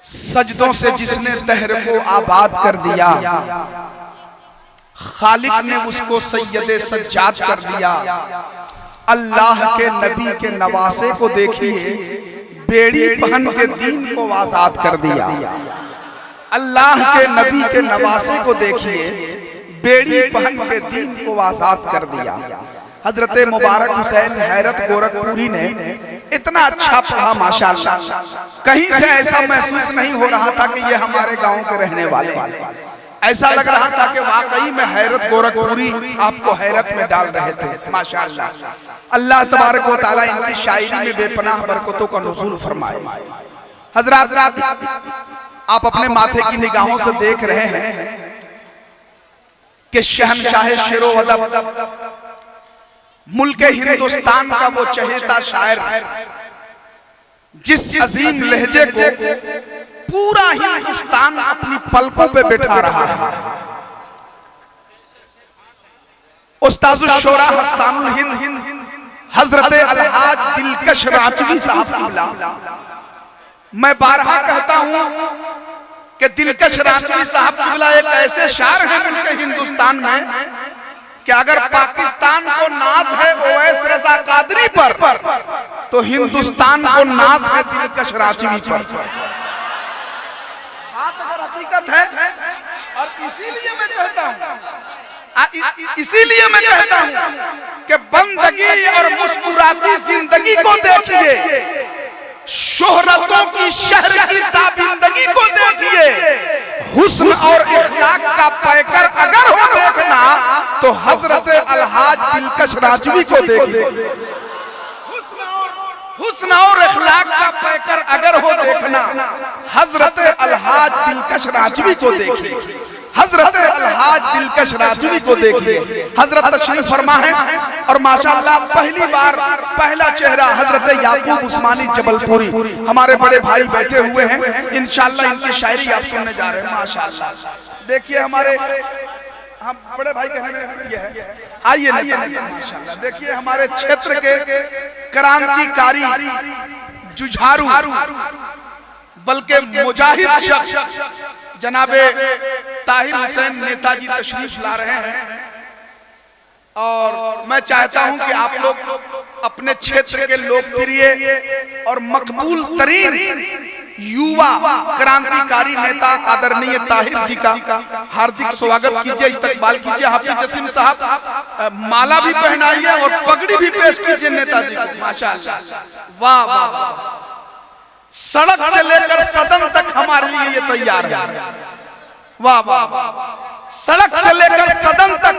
सजदों से जिसने दहर को आबाद कर दिया, खालिक ने उसको सैयदे सज्जाद कर दिया। अल्लाह के नबी के नवासे को देखिए, बेड़ी पहन के दीन को आजाद कर दिया। अल्लाह के नबी के नवासे को देखिए, बेड़ी पहन के दीन को आजाद कर दिया। हजरत मुबारक हुसैन हैरत गोरखपुरी ने इतना अच्छा पढ़ा माशाअल्लाह, कहीं से ऐसा महसूस नहीं हो रहा था कि ये हमारे गांव के रहने वाले, ऐसा लग रहा था कि वाकई में हैरत गोरखपुरी आपको हैरत में डाल रहे थे माशाअल्लाह। अल्लाह तबारक व तआला इनकी शायरी में बेपनाह बरकतों का नुज़ूल फरमाए। हजरात, आप अपने माथे की निगाहों से देख रहे हैं कि शहनशाह शेरो अदब, मुल्क हिंदुस्तान का वो चहेता शायर, जिस अजीम लहजे को पूरा हिंदुस्तान अपनी पलकों पे बैठा रहा है, उस्ताजुल शोरा हस्सानुल हिंद हजरत अलहाज दिलकश राजवी साहब। मैं बारहा कहता हूं कि दिलकश राजवी साहब एक ऐसे शायर हैं मुल्क हिंदुस्तान में कि अगर पाकिस्तान को नाज है ओवैस रजा कादरी पर, तो हिंदुस्तान को नाज है दिलकश राजवी पर। बात अगर हकीकत है, और इसीलिए मैं कहता हूं कि बंदगी और मुस्कुराती जिंदगी को देखिए, शोहरतों की शहर की ताबिंदगी को देखिए, हुस्न और इखलाक का पैकर अगर हो देखना तो हजरत अलहाज दिलकश राजवी को देखिए। हुस्न और इखलाक का पैकर अगर हो देखना, हजरत अलहाज दिलकश राजवी को देखिए। हजरत अलहाज दिलकश राजवी को देखिए। हजरत तशरीफ फरमा है और माशाअल्लाह पहली बार पहला चेहरा हजरत याकूब उस्मानी जबलपुरी हमारे बड़े भाई बैठे हुए हैं। इंशाअल्लाह इनकी शायरी आप सुनने जा रहे हैं माशाअल्लाह। देखिए हमारे हम बड़े भाई कहने ये है, आइए माशाअल्लाह। देखिए हमारे क्षेत्र के क्रांतिकारी, जुझारू, बल्कि मुजाहिद शख्स जनाबे ताहिर हुसैन नेताजी तशरीफ ला रहे हैं, और मैं चाहता हूं कि आप लोग अपने क्षेत्र के लोकप्रिय और मकबूल तरीन युवा क्रांतिकारी नेता आदरणीय ताहिर जी का हार्दिक स्वागत कीजिए, इस्तकबाल कीजिए। हाफिज जसीम साहब माला भी पहनाइए और पगड़ी भी पेश कीजिए नेताजी को माशाअल्लाह। वाह वाह वाह, सड़क से लेकर सदन तक हमारे लिए ये तैयार है। वाह वाह वाह, सड़क से लेकर सदन तक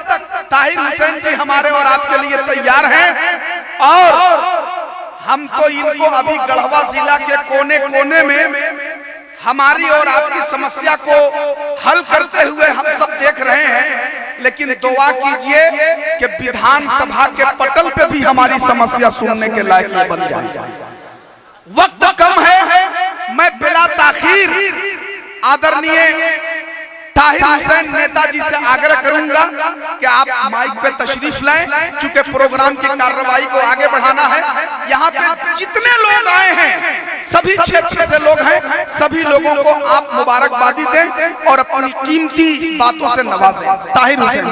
ताहिर हुसैन जी हमारे और आपके लिए तैयार हैं। और हम तो इनको अभी गढ़वा जिला के कोने कोने में हमारी और आपकी समस्या को हल करते हुए हम सब देख रहे हैं, लेकिन दुआ कीजिए कि विधानसभा के पटल पे भी हमारी समस्या सुनने के लायक बन जाए। वक्त कम है, मैं बिला ताखीर आदरणीय ताहिर हुसैन नेताजी से आग्रह करूंगा कि आप माइक पे तशरीफ लाएं, चूंकि प्रोग्राम की कार्रवाई को आगे बढ़ाना है। यहाँ पे जितने लोग आए हैं सभी क्षेत्र से लोग हैं, सभी लोगों को आप मुबारकबादी दें और अपनी कीमती बातों से नवाजें। ताहिर हुसैन।